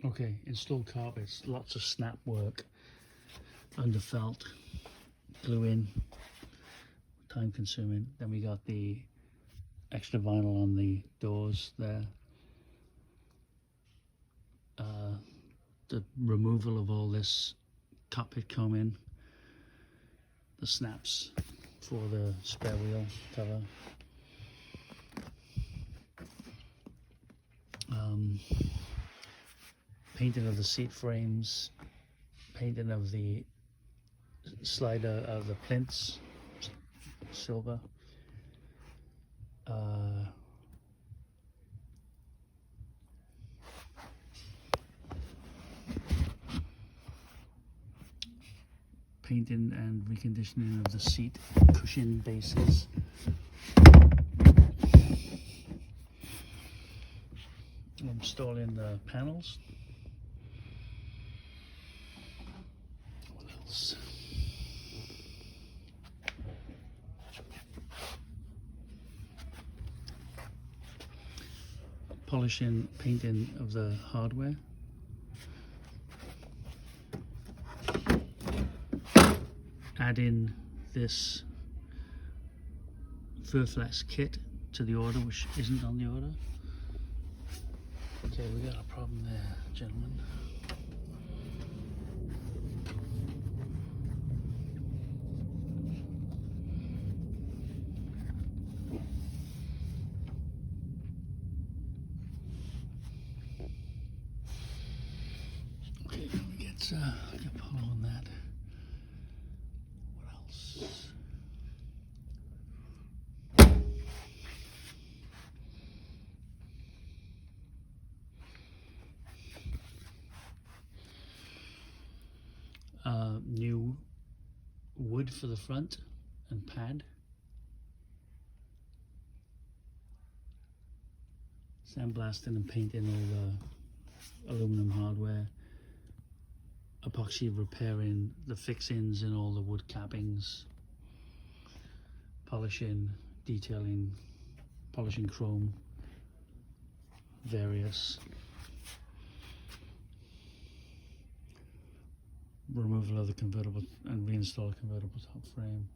Okay, install carpets, lots of snap work, under felt, glue in, time consuming. Then we got the extra vinyl on the doors there. The removal of all this cockpit combing, the snaps for the spare wheel cover. Painting of the seat frames, painting of the slider of the plinths, silver. Painting and reconditioning of the seat cushion bases. Installing the panels. What else? Polishing, painting of the hardware. Adding this Furflex kit to the order, which isn't on the order. Okay, we got a problem there, gentlemen. Okay, let me get Apollo on that. What else? New wood for the front and pad. Sandblasting and painting all the aluminum hardware. Epoxy repairing the fixings in all the wood cappings. Polishing, detailing, polishing chrome. Various. Removal of the convertible and reinstall a convertible top frame.